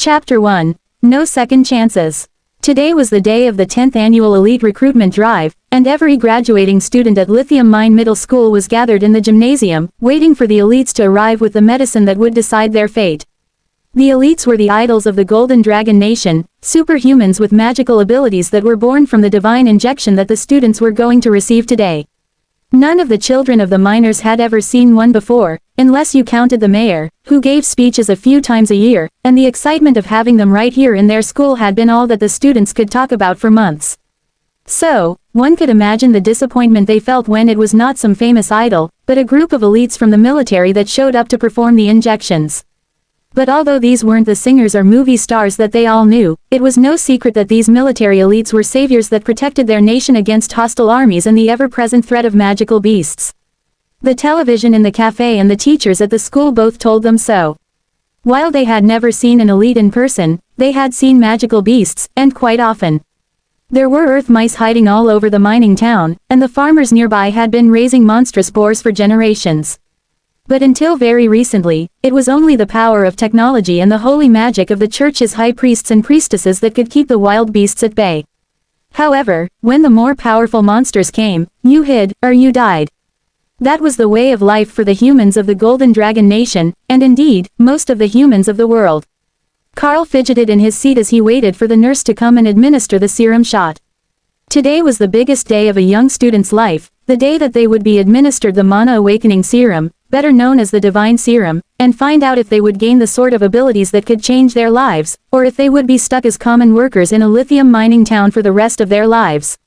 Chapter 1. No Second Chances. Today was the day of the 10th annual elite recruitment drive, and every graduating student at Lithium Mine Middle School was gathered in the gymnasium, waiting for the elites to arrive with the medicine that would decide their fate. The elites were the idols of the Golden Dragon Nation, superhumans with magical abilities that were born from the divine injection that the students were going to receive today. None of the children of the miners had ever seen one before, unless you counted the mayor, who gave speeches a few times a year, and the excitement of having them right here in their school had been all that the students could talk about for months. So, one could imagine the disappointment they felt when it was not some famous idol, but a group of elites from the military that showed up to perform the injections. But although these weren't the singers or movie stars that they all knew, it was no secret that these military elites were saviors that protected their nation against hostile armies and the ever-present threat of magical beasts. The television in the cafe and the teachers at the school both told them so. While they had never seen an elite in person, they had seen magical beasts, and quite often. There were earth mice hiding all over the mining town, and the farmers nearby had been raising monstrous boars for generations. But until very recently, it was only the power of technology and the holy magic of the church's high priests and priestesses that could keep the wild beasts at bay. However, when the more powerful monsters came, you hid, or you died. That was the way of life for the humans of the Golden Dragon Nation, and indeed, most of the humans of the world. Karl fidgeted in his seat as he waited for the nurse to come and administer the serum shot. Today was the biggest day of a young student's life, the day that they would be administered the Mana Awakening Serum, better known as the Divine Serum, and find out if they would gain the sort of abilities that could change their lives, or if they would be stuck as common workers in a lithium mining town for the rest of their lives.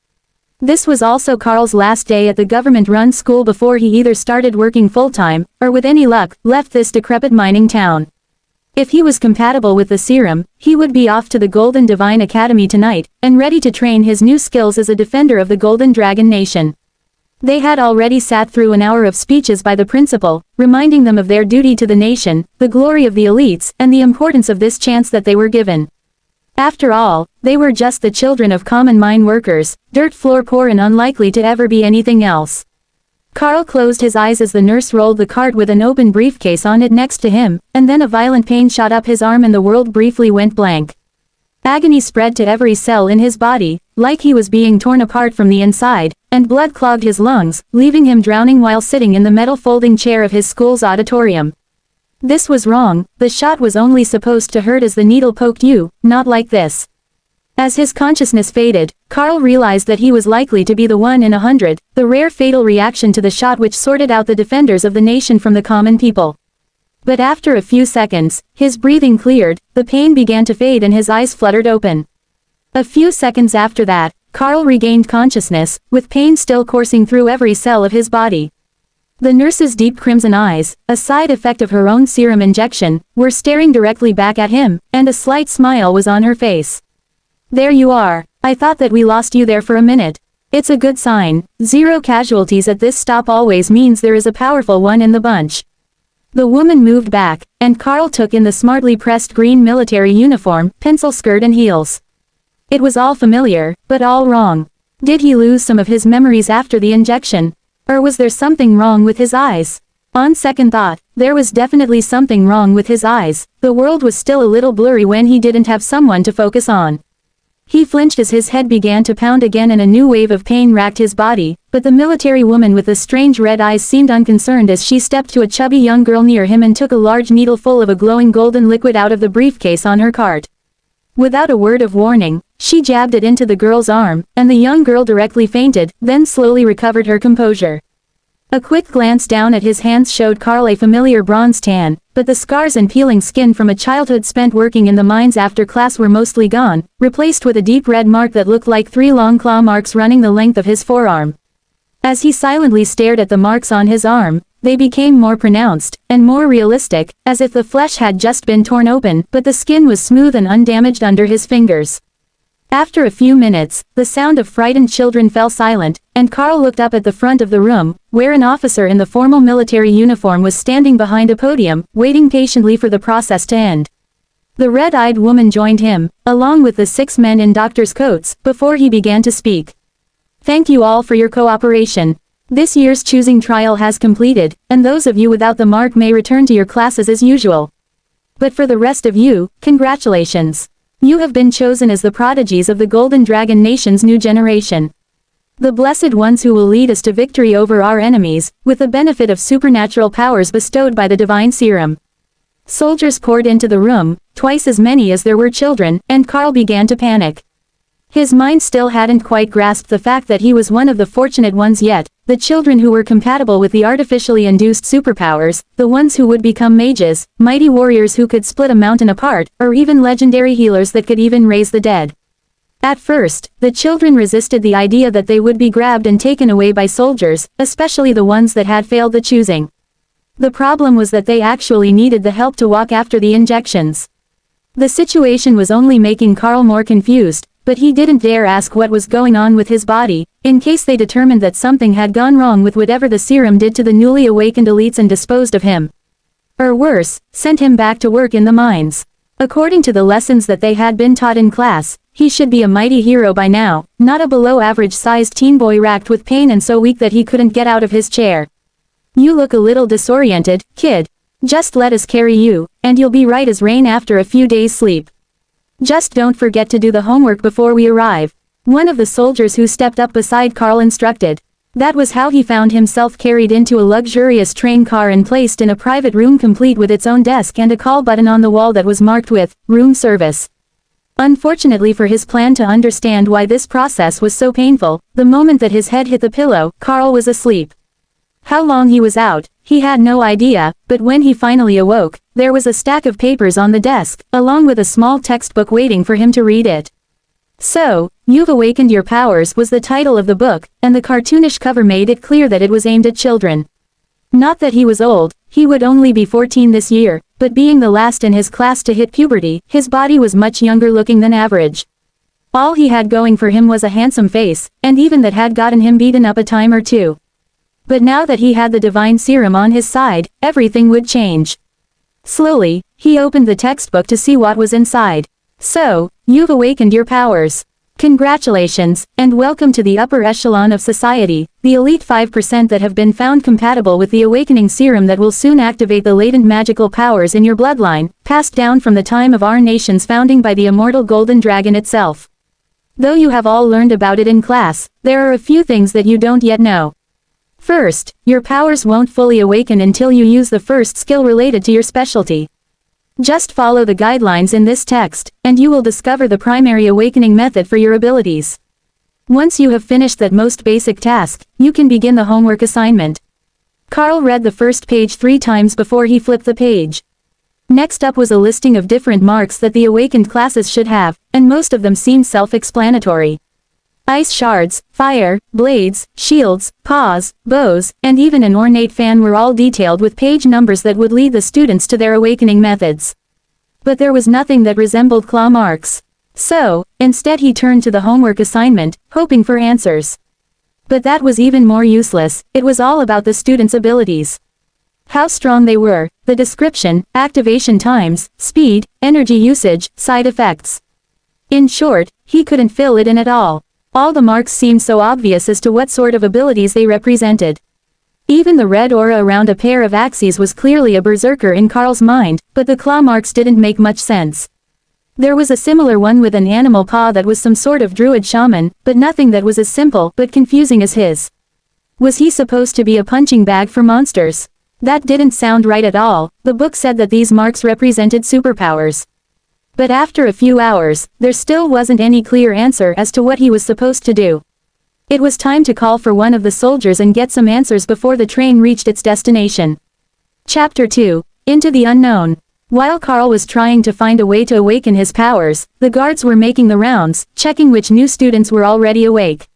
This was also Karl's last day at the government-run school before he either started working full-time, or with any luck, left this decrepit mining town. If he was compatible with the serum, he would be off to the Golden Divine Academy tonight, and ready to train his new skills as a defender of the Golden Dragon Nation. They had already sat through an hour of speeches by the principal, reminding them of their duty to the nation, the glory of the elites, and the importance of this chance that they were given. After all, they were just the children of common mine workers, dirt floor poor and unlikely to ever be anything else. Karl closed his eyes as the nurse rolled the cart with an open briefcase on it next to him, and then a violent pain shot up his arm and the world briefly went blank. Agony spread to every cell in his body, like he was being torn apart from the inside, and blood clogged his lungs, leaving him drowning while sitting in the metal folding chair of his school's auditorium. This was wrong, the shot was only supposed to hurt as the needle poked you, not like this. As his consciousness faded, Karl realized that he was likely to be the 1 in 100, the rare fatal reaction to the shot which sorted out the defenders of the nation from the common people. But after a few seconds, his breathing cleared, the pain began to fade and his eyes fluttered open. A few seconds after that, Karl regained consciousness, with pain still coursing through every cell of his body. The nurse's deep crimson eyes, a side effect of her own serum injection, were staring directly back at him, and a slight smile was on her face. "There you are. I thought that we lost you there for a minute. It's a good sign. 0 casualties at this stop always means there is a powerful one in the bunch." The woman moved back, and Karl took in the smartly pressed green military uniform, pencil skirt and heels. It was all familiar, but all wrong. Did he lose some of his memories after the injection? Or was there something wrong with his eyes? On second thought, there was definitely something wrong with his eyes. The world was still a little blurry when he didn't have someone to focus on. He flinched as his head began to pound again and a new wave of pain racked his body, but the military woman with the strange red eyes seemed unconcerned as she stepped to a chubby young girl near him and took a large needle full of a glowing golden liquid out of the briefcase on her cart. Without a word of warning, she jabbed it into the girl's arm, and the young girl directly fainted, then slowly recovered her composure. A quick glance down at his hands showed Karl a familiar bronze tan, but the scars and peeling skin from a childhood spent working in the mines after class were mostly gone, replaced with a deep red mark that looked like 3 long claw marks running the length of his forearm. As he silently stared at the marks on his arm, they became more pronounced, and more realistic, as if the flesh had just been torn open, but the skin was smooth and undamaged under his fingers. After a few minutes, the sound of frightened children fell silent, and Karl looked up at the front of the room, where an officer in the formal military uniform was standing behind a podium, waiting patiently for the process to end. The red-eyed woman joined him, along with the 6 men in doctor's coats, before he began to speak. "Thank you all for your cooperation. This year's choosing trial has completed, and those of you without the mark may return to your classes as usual. But for the rest of you, congratulations. You have been chosen as the prodigies of the Golden Dragon Nation's new generation. The blessed ones who will lead us to victory over our enemies, with the benefit of supernatural powers bestowed by the divine serum. Soldiers poured into the room, twice as many as there were children, and Karl began to panic. His mind still hadn't quite grasped the fact that he was one of the fortunate ones yet, the children who were compatible with the artificially induced superpowers, the ones who would become mages, mighty warriors who could split a mountain apart, or even legendary healers that could even raise the dead. At first, the children resisted the idea that they would be grabbed and taken away by soldiers, especially the ones that had failed the choosing. The problem was that they actually needed the help to walk after the injections. The situation was only making Karl more confused, but he didn't dare ask what was going on with his body, in case they determined that something had gone wrong with whatever the serum did to the newly awakened elites and disposed of him. Or worse, sent him back to work in the mines. According to the lessons that they had been taught in class, he should be a mighty hero by now, not a below-average-sized teen boy racked with pain and so weak that he couldn't get out of his chair. You look a little disoriented, kid. Just let us carry you, and you'll be right as rain after a few days' sleep. Just don't forget to do the homework before we arrive. One of the soldiers who stepped up beside Karl instructed. That was how he found himself carried into a luxurious train car and placed in a private room complete with its own desk and a call button on the wall that was marked with, room service. Unfortunately for his plan to understand why this process was so painful, the moment that his head hit the pillow, Karl was asleep. How long he was out, he had no idea, but when he finally awoke, there was a stack of papers on the desk, along with a small textbook waiting for him to read it. So, You've Awakened Your Powers was the title of the book, and the cartoonish cover made it clear that it was aimed at children. Not that he was old, he would only be 14 this year, but being the last in his class to hit puberty, his body was much younger looking than average. All he had going for him was a handsome face, and even that had gotten him beaten up a time or two. But now that he had the divine serum on his side, everything would change. Slowly, he opened the textbook to see what was inside. So, you've awakened your powers. Congratulations, and welcome to the upper echelon of society, the elite 5% that have been found compatible with the awakening serum that will soon activate the latent magical powers in your bloodline, passed down from the time of our nation's founding by the immortal golden dragon itself. Though you have all learned about it in class, there are a few things that you don't yet know. First, your powers won't fully awaken until you use the first skill related to your specialty. Just follow the guidelines in this text, and you will discover the primary awakening method for your abilities. Once you have finished that most basic task, you can begin the homework assignment. Karl read the first page 3 times before he flipped the page. Next up was a listing of different marks that the awakened classes should have, and most of them seemed self-explanatory. Ice shards, fire, blades, shields, paws, bows, and even an ornate fan were all detailed with page numbers that would lead the students to their awakening methods. But there was nothing that resembled claw marks. So, instead he turned to the homework assignment, hoping for answers. But that was even more useless, it was all about the students' abilities. How strong they were, the description, activation times, speed, energy usage, side effects. In short, he couldn't fill it in at all. All the marks seemed so obvious as to what sort of abilities they represented. Even the red aura around a pair of axes was clearly a berserker in Karl's mind, but the claw marks didn't make much sense. There was a similar one with an animal paw that was some sort of druid shaman, but nothing that was as simple but confusing as his. Was he supposed to be a punching bag for monsters? That didn't sound right at all. The book said that these marks represented superpowers. But after a few hours, there still wasn't any clear answer as to what he was supposed to do. It was time to call for one of the soldiers and get some answers before the train reached its destination. Chapter 2. Into the Unknown. While Karl was trying to find a way to awaken his powers, the guards were making the rounds, checking which new students were already awake.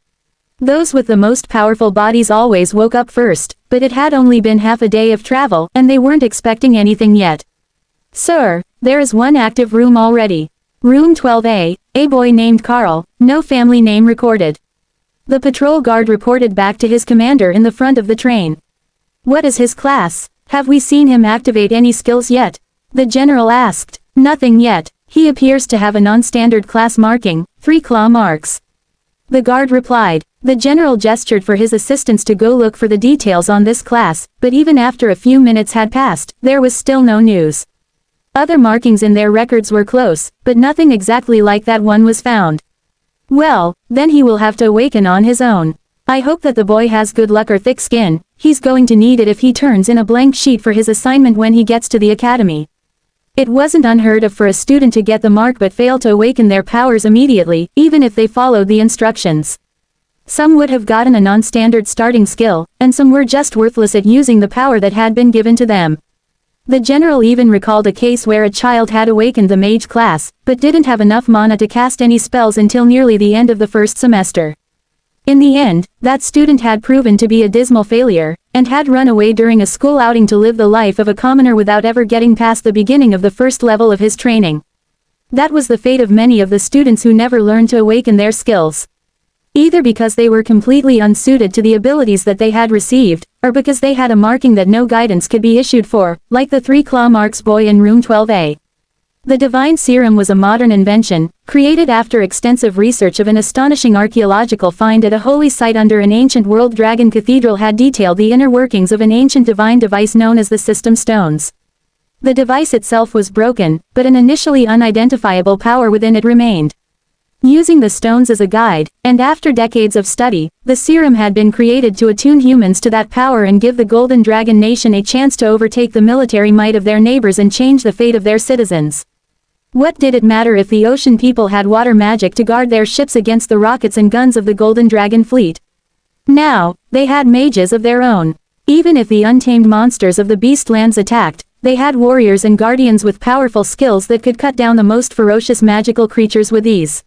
Those with the most powerful bodies always woke up first, but it had only been half a day of travel, and they weren't expecting anything yet. Sir, there is one active room already. Room 12A, a boy named Karl, no family name recorded. The patrol guard reported back to his commander in the front of the train. What is his class? Have we seen him activate any skills yet? The general asked. Nothing yet. He appears to have a non-standard class marking, 3 claw marks. The guard replied. The general gestured for his assistants to go look for the details on this class, but even after a few minutes had passed, there was still no news. Other markings in their records were close, but nothing exactly like that one was found. Well, then he will have to awaken on his own. I hope that the boy has good luck or thick skin. He's going to need it if he turns in a blank sheet for his assignment when he gets to the academy. It wasn't unheard of for a student to get the mark but fail to awaken their powers immediately, even if they followed the instructions. Some would have gotten a non-standard starting skill, and some were just worthless at using the power that had been given to them. The general even recalled a case where a child had awakened the mage class, but didn't have enough mana to cast any spells until nearly the end of the first semester. In the end, that student had proven to be a dismal failure, and had run away during a school outing to live the life of a commoner without ever getting past the beginning of the first level of his training. That was the fate of many of the students who never learned to awaken their skills. Either because they were completely unsuited to the abilities that they had received, or because they had a marking that no guidance could be issued for, like the 3 claw marks boy in room 12A. The divine serum was a modern invention, created after extensive research of an astonishing archaeological find at a holy site under an ancient world. Dragon Cathedral had detailed the inner workings of an ancient divine device known as the System Stones. The device itself was broken, but an initially unidentifiable power within it remained. Using the stones as a guide, and after decades of study, the serum had been created to attune humans to that power and give the Golden Dragon Nation a chance to overtake the military might of their neighbors and change the fate of their citizens. What did it matter if the ocean people had water magic to guard their ships against the rockets and guns of the Golden Dragon fleet? Now, they had mages of their own. Even if the untamed monsters of the Beastlands attacked, they had warriors and guardians with powerful skills that could cut down the most ferocious magical creatures with ease.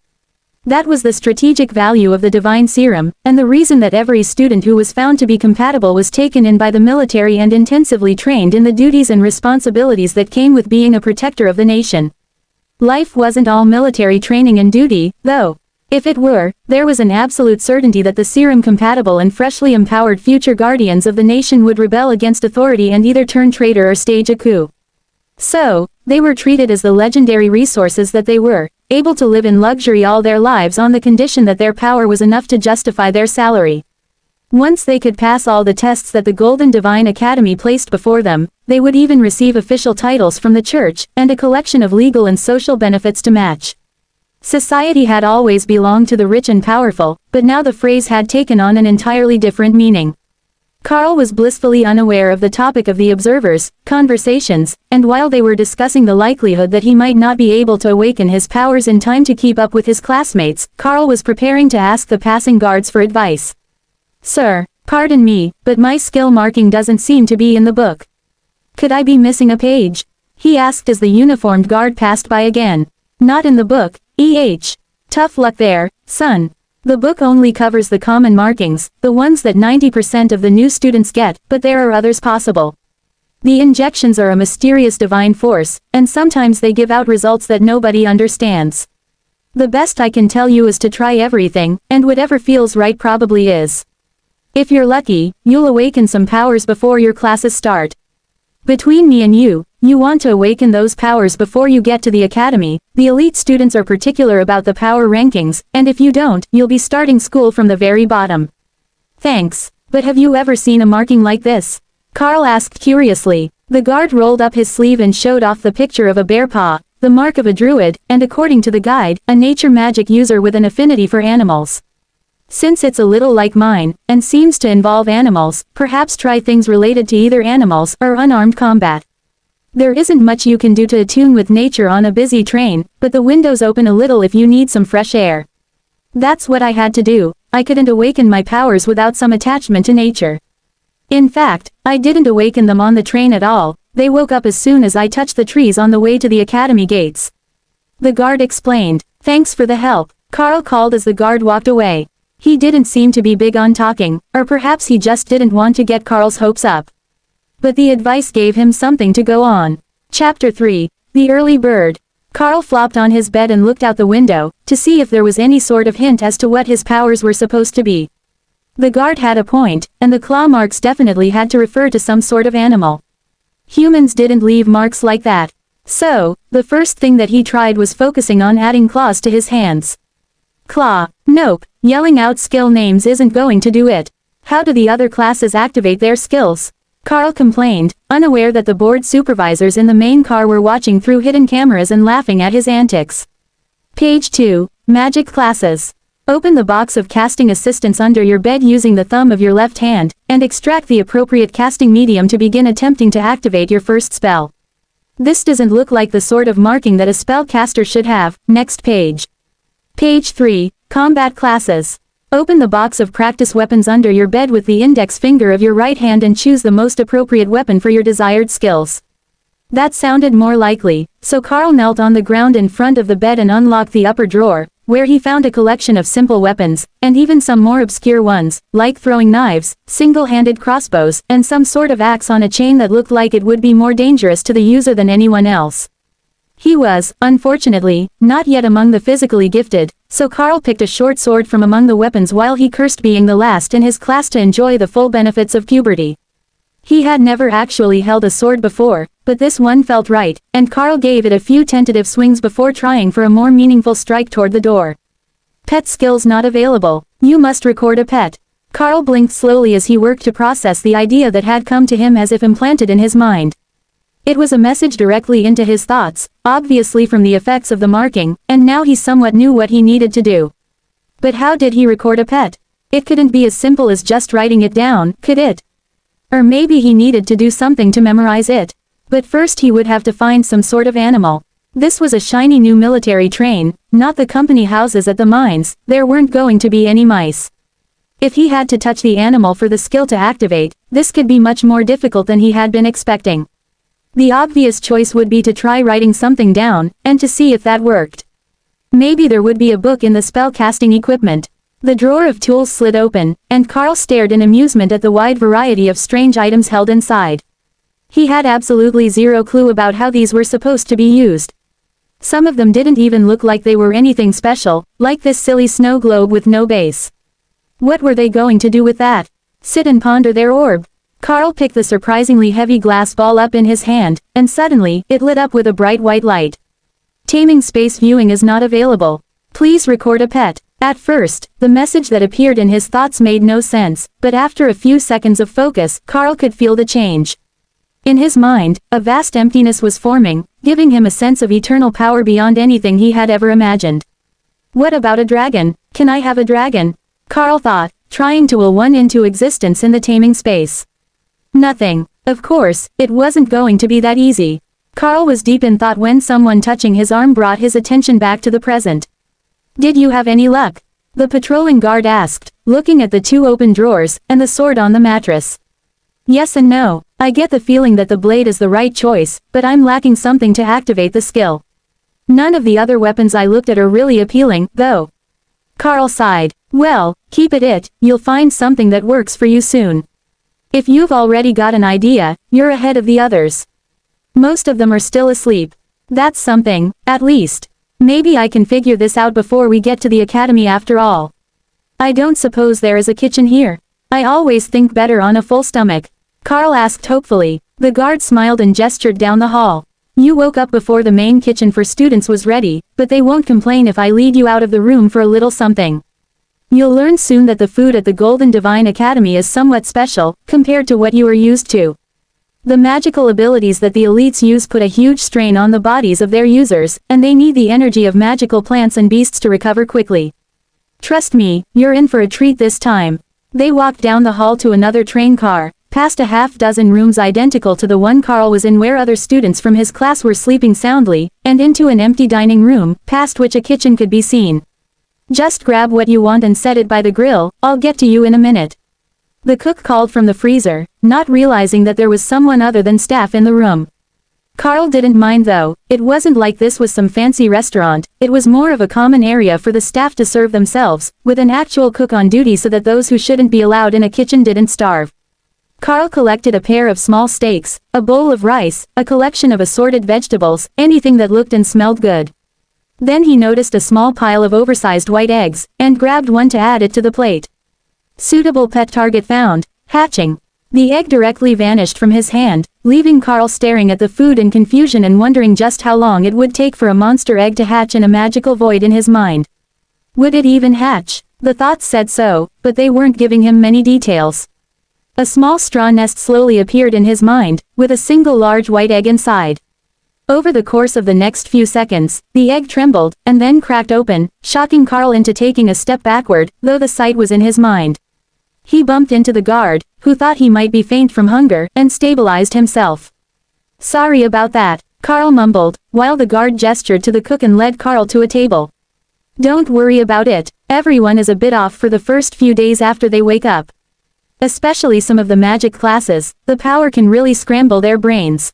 That was the strategic value of the divine serum, and the reason that every student who was found to be compatible was taken in by the military and intensively trained in the duties and responsibilities that came with being a protector of the nation. Life wasn't all military training and duty, though. If it were, there was an absolute certainty that the serum-compatible and freshly empowered future guardians of the nation would rebel against authority and either turn traitor or stage a coup. So, they were treated as the legendary resources that they were, able to live in luxury all their lives on the condition that their power was enough to justify their salary. Once they could pass all the tests that the Golden Divine Academy placed before them, they would even receive official titles from the church, and a collection of legal and social benefits to match. Society had always belonged to the rich and powerful, but now the phrase had taken on an entirely different meaning. Karl was blissfully unaware of the topic of the observers' conversations, and while they were discussing the likelihood that he might not be able to awaken his powers in time to keep up with his classmates, Karl was preparing to ask the passing guards for advice. "Sir, pardon me, but my skill marking doesn't seem to be in the book. Could I be missing a page?" he asked as the uniformed guard passed by again. "Not in the book, Tough luck there, son. The book only covers the common markings, the ones that 90% of the new students get, but there are others possible. The injections are a mysterious divine force, and sometimes they give out results that nobody understands. The best I can tell you is to try everything, and whatever feels right probably is. If you're lucky, you'll awaken some powers before your classes start. Between me and you want to awaken those powers before you get to the academy. The elite students are particular about the power rankings, and if you don't, you'll be starting school from the very bottom." "Thanks, but have you ever seen a marking like this?" Karl asked curiously. The guard rolled up his sleeve and showed off the picture of a bear paw, the mark of a druid, and according to the guide, a nature magic user with an affinity for animals. "Since it's a little like mine, and seems to involve animals, perhaps try things related to either animals or unarmed combat. There isn't much you can do to attune with nature on a busy train, but the windows open a little if you need some fresh air. That's what I had to do. I couldn't awaken my powers without some attachment to nature. In fact, I didn't awaken them on the train at all. They woke up as soon as I touched the trees on the way to the academy gates." The guard explained. "Thanks for the help," Karl called as the guard walked away. He didn't seem to be big on talking, or perhaps he just didn't want to get Karl's hopes up. But the advice gave him something to go on. Chapter 3. The Early Bird. Karl flopped on his bed and looked out the window, to see if there was any sort of hint as to what his powers were supposed to be. The guard had a point, and the claw marks definitely had to refer to some sort of animal. Humans didn't leave marks like that. So, the first thing that he tried was focusing on adding claws to his hands. Claw. Nope, yelling out skill names isn't going to do it. How do the other classes activate their skills? Karl complained, unaware that the board supervisors in the main car were watching through hidden cameras and laughing at his antics. Page 2. Magic Classes. Open the box of casting assistance under your bed using the thumb of your left hand, and extract the appropriate casting medium to begin attempting to activate your first spell. This doesn't look like the sort of marking that a spellcaster should have. Next page. Page 3. Combat Classes. Open the box of practice weapons under your bed with the index finger of your right hand and choose the most appropriate weapon for your desired skills. That sounded more likely, so Karl knelt on the ground in front of the bed and unlocked the upper drawer, where he found a collection of simple weapons, and even some more obscure ones, like throwing knives, single-handed crossbows, and some sort of axe on a chain that looked like it would be more dangerous to the user than anyone else. He was, unfortunately, not yet among the physically gifted, so Karl picked a short sword from among the weapons while he cursed being the last in his class to enjoy the full benefits of puberty. He had never actually held a sword before, but this one felt right, and Karl gave it a few tentative swings before trying for a more meaningful strike toward the door. Pet skills not available. You must record a pet. Karl blinked slowly as he worked to process the idea that had come to him as if implanted in his mind. It was a message directly into his thoughts, obviously from the effects of the marking, and now he somewhat knew what he needed to do. But how did he record a pet? It couldn't be as simple as just writing it down, could it? Or maybe he needed to do something to memorize it. But first he would have to find some sort of animal. This was a shiny new military train, not the company houses at the mines. There weren't going to be any mice. If he had to touch the animal for the skill to activate, this could be much more difficult than he had been expecting. The obvious choice would be to try writing something down, and to see if that worked. Maybe there would be a book in the spell-casting equipment. The drawer of tools slid open, and Karl stared in amusement at the wide variety of strange items held inside. He had absolutely zero clue about how these were supposed to be used. Some of them didn't even look like they were anything special, like this silly snow globe with no base. What were they going to do with that? Sit and ponder their orb? Karl picked the surprisingly heavy glass ball up in his hand, and suddenly, it lit up with a bright white light. Taming space viewing is not available. Please record a pet. At first, the message that appeared in his thoughts made no sense, but after a few seconds of focus, Karl could feel the change. In his mind, a vast emptiness was forming, giving him a sense of eternal power beyond anything he had ever imagined. What about a dragon? Can I have a dragon? Karl thought, trying to will one into existence in the taming space. Nothing. Of course, it wasn't going to be that easy. Karl was deep in thought when someone touching his arm brought his attention back to the present. Did you have any luck? The patrolling guard asked, looking at the two open drawers, and the sword on the mattress. Yes and no. I get the feeling that the blade is the right choice, but I'm lacking something to activate the skill. None of the other weapons I looked at are really appealing, though. Karl sighed. Well, keep at it, you'll find something that works for you soon. If you've already got an idea, you're ahead of the others. Most of them are still asleep. That's something, at least. Maybe I can figure this out before we get to the academy after all. I don't suppose there is a kitchen here. I always think better on a full stomach. Karl asked hopefully. The guard smiled and gestured down the hall. You woke up before the main kitchen for students was ready, but they won't complain if I lead you out of the room for a little something. You'll learn soon that the food at the Golden Divine Academy is somewhat special, compared to what you are used to. The magical abilities that the elites use put a huge strain on the bodies of their users, and they need the energy of magical plants and beasts to recover quickly. Trust me, you're in for a treat this time. They walked down the hall to another train car, past a half-dozen rooms identical to the one Karl was in where other students from his class were sleeping soundly, and into an empty dining room, past which a kitchen could be seen. Just grab what you want and set it by the grill, I'll get to you in a minute. The cook called from the freezer, not realizing that there was someone other than staff in the room. Karl didn't mind though. It wasn't like this was some fancy restaurant, it was more of a common area for the staff to serve themselves, with an actual cook on duty so that those who shouldn't be allowed in a kitchen didn't starve. Karl collected a pair of small steaks, a bowl of rice, a collection of assorted vegetables, anything that looked and smelled good. Then he noticed a small pile of oversized white eggs, and grabbed one to add it to the plate. Suitable pet target found. Hatching. The egg directly vanished from his hand, leaving Karl staring at the food in confusion and wondering just how long it would take for a monster egg to hatch in a magical void in his mind. Would it even hatch? The thoughts said so, but they weren't giving him many details. A small straw nest slowly appeared in his mind, with a single large white egg inside. Over the course of the next few seconds, the egg trembled, and then cracked open, shocking Karl into taking a step backward, though the sight was in his mind. He bumped into the guard, who thought he might be faint from hunger, and stabilized himself. "Sorry about that," Karl mumbled, while the guard gestured to the cook and led Karl to a table. "Don't worry about it, everyone is a bit off for the first few days after they wake up. Especially some of the magic classes, the power can really scramble their brains.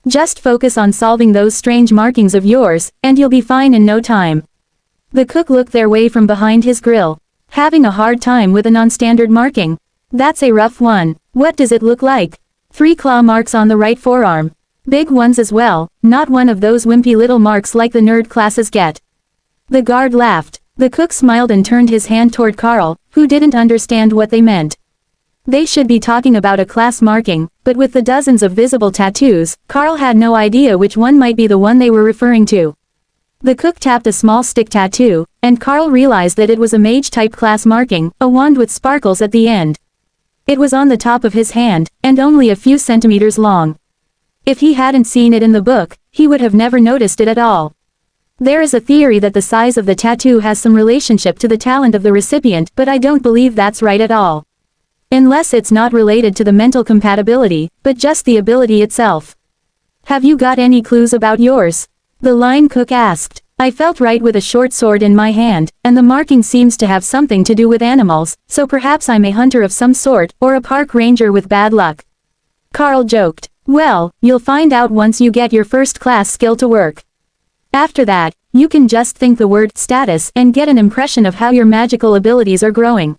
Just focus on solving those strange markings of yours, and you'll be fine in no time." The cook looked their way from behind his grill. "Having a hard time with a non-standard marking? That's a rough one. What does it look like?" 3 claw marks on the right forearm. "Big ones as well, not one of those wimpy little marks like the nerd classes get." The guard laughed. The cook smiled and turned his hand toward Karl, who didn't understand what they meant. They should be talking about a class marking, but with the dozens of visible tattoos, Karl had no idea which one might be the one they were referring to. The cook tapped a small stick tattoo, and Karl realized that it was a mage-type class marking, a wand with sparkles at the end. It was on the top of his hand, and only a few centimeters long. If he hadn't seen it in the book, he would have never noticed it at all. There is a theory that the size of the tattoo has some relationship to the talent of the recipient, but I don't believe that's right at all. Unless it's not related to the mental compatibility, but just the ability itself. "Have you got any clues about yours?" the line cook asked. "I felt right with a short sword in my hand, and the marking seems to have something to do with animals, so perhaps I'm a hunter of some sort, or a park ranger with bad luck." Karl joked. "Well, you'll find out once you get your first class skill to work. After that, you can just think the word status and get an impression of how your magical abilities are growing.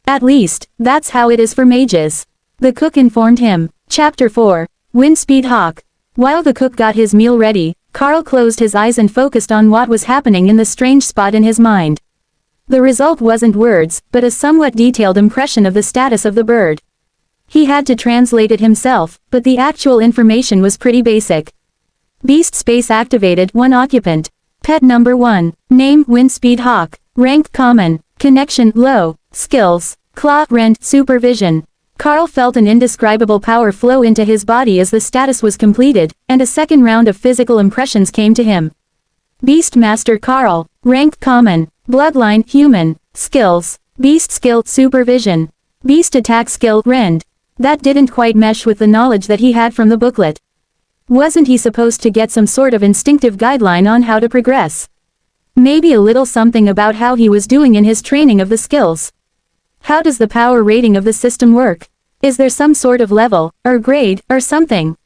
At least, that's how it is for mages," the cook informed him. Chapter 4. Windspeed Hawk. While the cook got his meal ready, Karl closed his eyes and focused on what was happening in the strange spot in his mind. The result wasn't words, but a somewhat detailed impression of the status of the bird. He had to translate it himself, but the actual information was pretty basic. Beast space activated, 1 occupant. Pet number 1. Name, Windspeed Hawk. Rank, common. Connection, low. Skills, claw, rend, supervision. Karl felt an indescribable power flow into his body as the status was completed, and a second round of physical impressions came to him. Beastmaster Karl. Rank, common. Bloodline, human. Skills, beast skill, supervision. Beast attack skill, rend. That didn't quite mesh with the knowledge that he had from the booklet. Wasn't he supposed to get some sort of instinctive guideline on how to progress? Maybe a little something about how he was doing in his training of the skills. How does the power rating of the system work? Is there some sort of level, or grade, or something?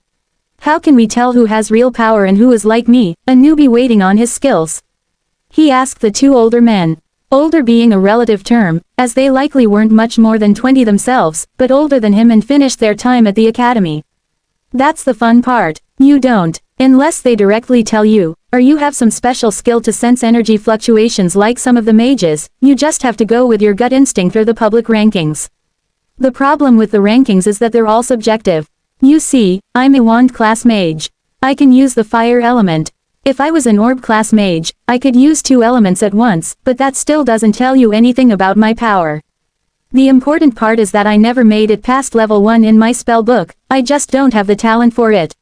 How can we tell who has real power and who is like me, a newbie waiting on his skills? He asked the 2 older men. Older being a relative term, as they likely weren't much more than 20 themselves, but older than him and finished their time at the academy. That's the fun part. You don't, unless they directly tell you, or you have some special skill to sense energy fluctuations like some of the mages, you just have to go with your gut instinct or the public rankings. The problem with the rankings is that they're all subjective. You see, I'm a wand class mage. I can use the fire element. If I was an orb class mage, I could use 2 elements at once, but that still doesn't tell you anything about my power. The important part is that I never made it past level 1 in my spell book, I just don't have the talent for it.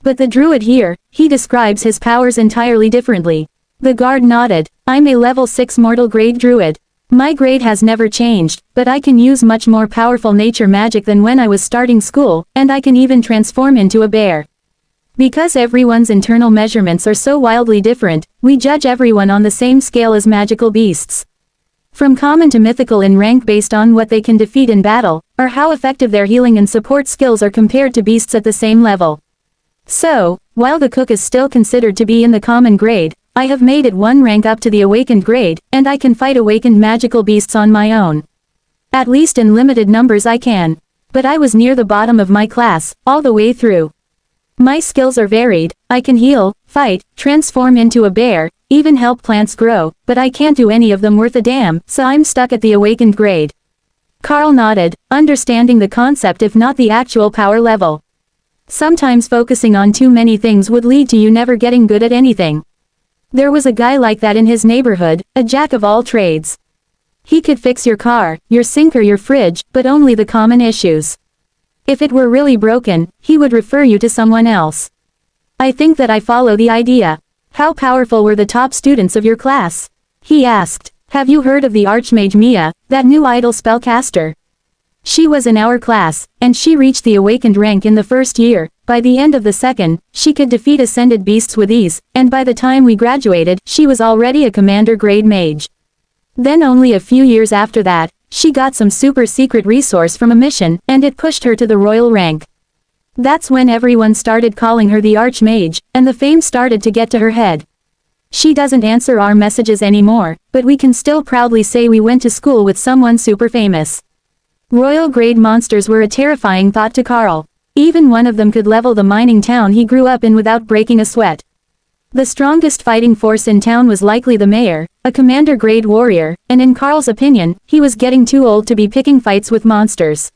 But the druid here, he describes his powers entirely differently. The guard nodded. I'm a level 6 mortal grade druid. My grade has never changed, but I can use much more powerful nature magic than when I was starting school, and I can even transform into a bear. Because everyone's internal measurements are so wildly different, we judge everyone on the same scale as magical beasts. From common to mythical in rank based on what they can defeat in battle, or how effective their healing and support skills are compared to beasts at the same level. So, while the cook is still considered to be in the common grade, I have made it 1 rank up to the awakened grade, and I can fight awakened magical beasts on my own. At least in limited numbers I can. But I was near the bottom of my class, all the way through. My skills are varied, I can heal, fight, transform into a bear, even help plants grow, but I can't do any of them worth a damn, so I'm stuck at the awakened grade. Karl nodded, understanding the concept if not the actual power level. Sometimes focusing on too many things would lead to you never getting good at anything. There was a guy like that in his neighborhood, a jack of all trades. He could fix your car, your sink or your fridge, but only the common issues. If it were really broken, he would refer you to someone else. I think that I follow the idea. How powerful were the top students of your class? He asked. Have you heard of the Archmage Mia, that new idol spellcaster? She was in our class, and she reached the awakened rank in the first year. By the end of the second, she could defeat ascended beasts with ease, and by the time we graduated, she was already a commander-grade mage. Then only a few years after that, she got some super secret resource from a mission, and it pushed her to the royal rank. That's when everyone started calling her the Archmage, and the fame started to get to her head. She doesn't answer our messages anymore, but we can still proudly say we went to school with someone super famous. Royal-grade monsters were a terrifying thought to Karl. Even one of them could level the mining town he grew up in without breaking a sweat. The strongest fighting force in town was likely the mayor, a commander-grade warrior, and in Karl's opinion, he was getting too old to be picking fights with monsters.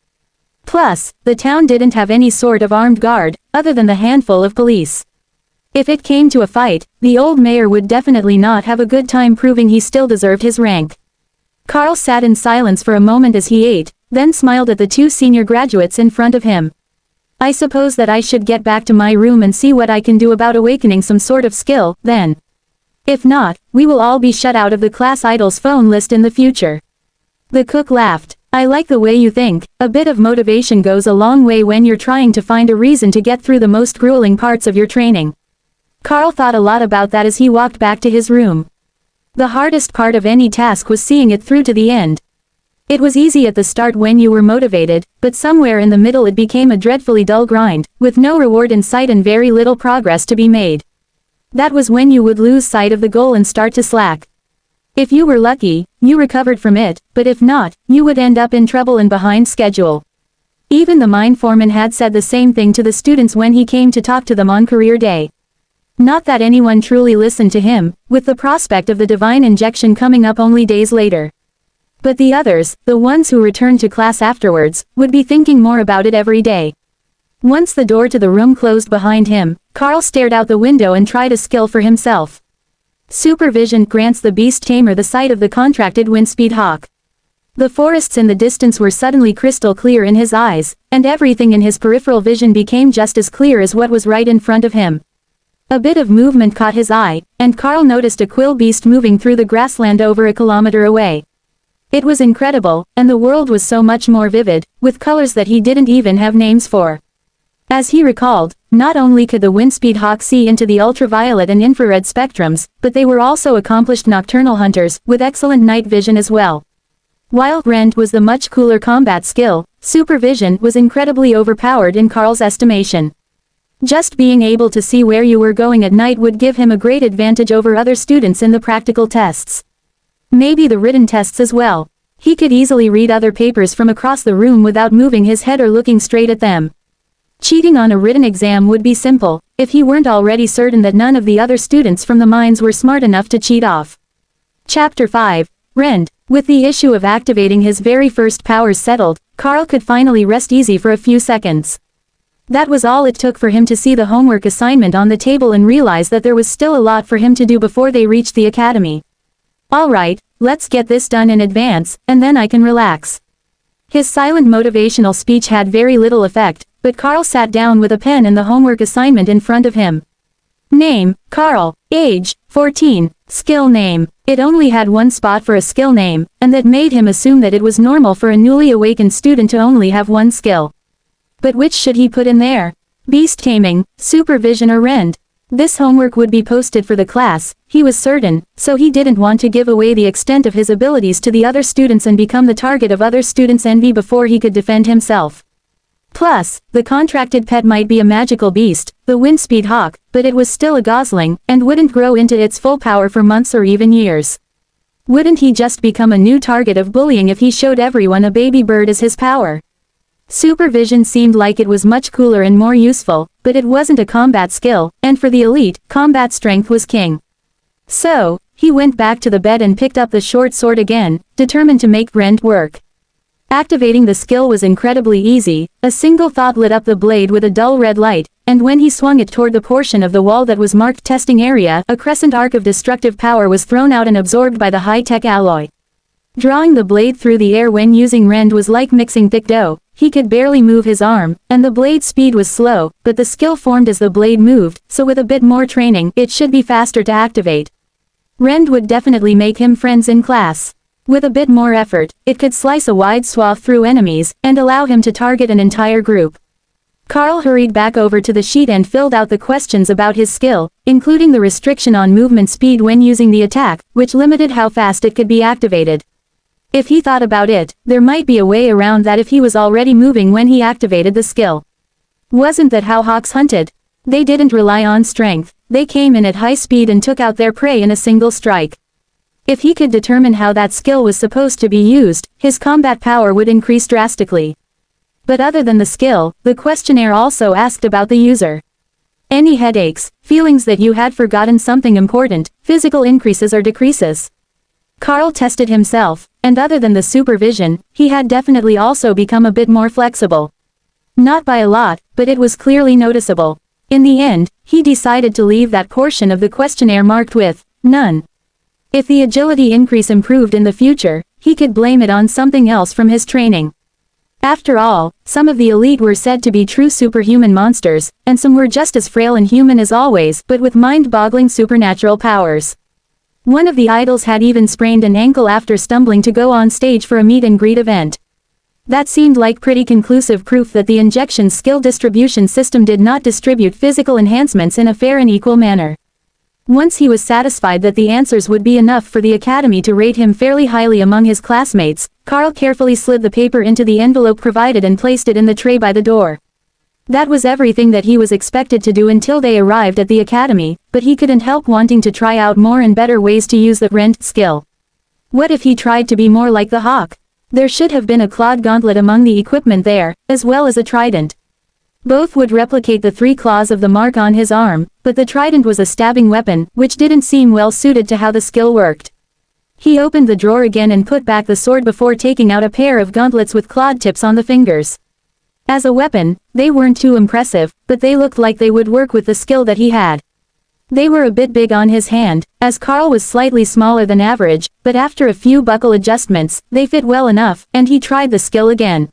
Plus, the town didn't have any sort of armed guard, other than the handful of police. If it came to a fight, the old mayor would definitely not have a good time proving he still deserved his rank. Karl sat in silence for a moment as he ate, then smiled at the two senior graduates in front of him. I suppose that I should get back to my room and see what I can do about awakening some sort of skill, then. If not, we will all be shut out of the class idol's phone list in the future. The cook laughed. I like the way you think. A bit of motivation goes a long way when you're trying to find a reason to get through the most grueling parts of your training. Karl thought a lot about that as he walked back to his room. The hardest part of any task was seeing it through to the end. It was easy at the start when you were motivated, but somewhere in the middle it became a dreadfully dull grind, with no reward in sight and very little progress to be made. That was when you would lose sight of the goal and start to slack. If you were lucky, you recovered from it, but if not, you would end up in trouble and behind schedule. Even the mine foreman had said the same thing to the students when he came to talk to them on career day. Not that anyone truly listened to him, with the prospect of the divine injection coming up only days later. But the others, the ones who returned to class afterwards, would be thinking more about it every day. Once the door to the room closed behind him, Karl stared out the window and tried a skill for himself. Supervision grants the beast tamer the sight of the contracted Windspeed Hawk. The forests in the distance were suddenly crystal clear in his eyes, and everything in his peripheral vision became just as clear as what was right in front of him. A bit of movement caught his eye, and Karl noticed a quill beast moving through the grassland over a kilometer away. It was incredible, and the world was so much more vivid, with colors that he didn't even have names for. As he recalled, not only could the Windspeed Hawk see into the ultraviolet and infrared spectrums, but they were also accomplished nocturnal hunters, with excellent night vision as well. While Rend was the much cooler combat skill, supervision was incredibly overpowered in Karl's estimation. Just being able to see where you were going at night would give him a great advantage over other students in the practical tests. Maybe the written tests as well. He could easily read other papers from across the room without moving his head or looking straight at them. Cheating on a written exam would be simple, if he weren't already certain that none of the other students from the mines were smart enough to cheat off. Chapter 5. Rend. With the issue of activating his very first powers settled, Karl could finally rest easy for a few seconds. That was all it took for him to see the homework assignment on the table and realize that there was still a lot for him to do before they reached the academy. Alright, let's get this done in advance, and then I can relax. His silent motivational speech had very little effect, but Karl sat down with a pen and the homework assignment in front of him. Name, Karl. Age, 14. Skill name. It only had one spot for a skill name, and that made him assume that it was normal for a newly awakened student to only have one skill. But which should he put in there? Beast taming, supervision or rend? This homework would be posted for the class, he was certain, so he didn't want to give away the extent of his abilities to the other students and become the target of other students' envy before he could defend himself. Plus, the contracted pet might be a magical beast, the Windspeed Hawk, but it was still a gosling, and wouldn't grow into its full power for months or even years. Wouldn't he just become a new target of bullying if he showed everyone a baby bird as his power? Supervision seemed like it was much cooler and more useful, but it wasn't a combat skill, and for the elite, combat strength was king. So, he went back to the bed and picked up the short sword again, determined to make Rend work. Activating the skill was incredibly easy, a single thought lit up the blade with a dull red light, and when he swung it toward the portion of the wall that was marked testing area, a crescent arc of destructive power was thrown out and absorbed by the high-tech alloy. Drawing the blade through the air when using rend was like mixing thick dough. He could barely move his arm, and the blade's speed was slow, but the skill formed as the blade moved, so with a bit more training, it should be faster to activate. Rend would definitely make him friends in class. With a bit more effort, it could slice a wide swath through enemies, and allow him to target an entire group. Karl hurried back over to the sheet and filled out the questions about his skill, including the restriction on movement speed when using the attack, which limited how fast it could be activated. If he thought about it, there might be a way around that if he was already moving when he activated the skill. Wasn't that how hawks hunted? They didn't rely on strength, they came in at high speed and took out their prey in a single strike. If he could determine how that skill was supposed to be used, his combat power would increase drastically. But other than the skill, the questionnaire also asked about the user. Any headaches, feelings that you had forgotten something important, physical increases or decreases? Karl tested himself, and other than the supervision, he had definitely also become a bit more flexible. Not by a lot, but it was clearly noticeable. In the end, he decided to leave that portion of the questionnaire marked with none. If the agility increase improved in the future, he could blame it on something else from his training. After all, some of the elite were said to be true superhuman monsters, and some were just as frail and human as always, but with mind-boggling supernatural powers. One of the idols had even sprained an ankle after stumbling to go on stage for a meet and greet event. That seemed like pretty conclusive proof that the injection skill distribution system did not distribute physical enhancements in a fair and equal manner. Once he was satisfied that the answers would be enough for the academy to rate him fairly highly among his classmates, Karl carefully slid the paper into the envelope provided and placed it in the tray by the door. That was everything that he was expected to do until they arrived at the academy, but he couldn't help wanting to try out more and better ways to use the rend skill. What if he tried to be more like the hawk? There should have been a clawed gauntlet among the equipment there, as well as a trident. Both would replicate the 3 claws of the mark on his arm, but the trident was a stabbing weapon, which didn't seem well suited to how the skill worked. He opened the drawer again and put back the sword before taking out a pair of gauntlets with clawed tips on the fingers. As a weapon, they weren't too impressive, but they looked like they would work with the skill that he had. They were a bit big on his hand, as Karl was slightly smaller than average, but after a few buckle adjustments, they fit well enough, and he tried the skill again.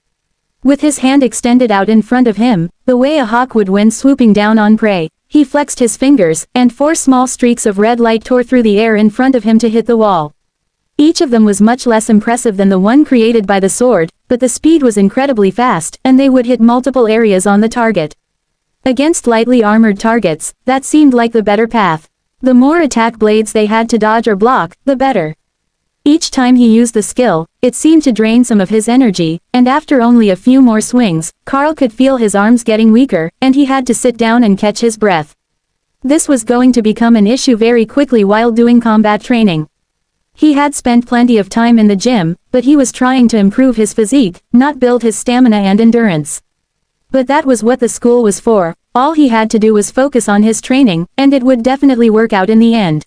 With his hand extended out in front of him, the way a hawk would when swooping down on prey, he flexed his fingers, and 4 small streaks of red light tore through the air in front of him to hit the wall. Each of them was much less impressive than the one created by the sword, but the speed was incredibly fast, and they would hit multiple areas on the target. Against lightly armored targets, that seemed like the better path. The more attack blades they had to dodge or block, the better. Each time he used the skill, it seemed to drain some of his energy, and after only a few more swings, Karl could feel his arms getting weaker, and he had to sit down and catch his breath. This was going to become an issue very quickly while doing combat training. He had spent plenty of time in the gym, but he was trying to improve his physique, not build his stamina and endurance. But that was what the school was for. All he had to do was focus on his training, and it would definitely work out in the end.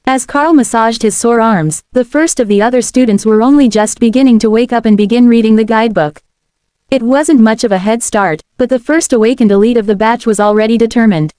As Karl massaged his sore arms, the first of the other students were only just beginning to wake up and begin reading the guidebook. It wasn't much of a head start, but the first awakened elite of the batch was already determined.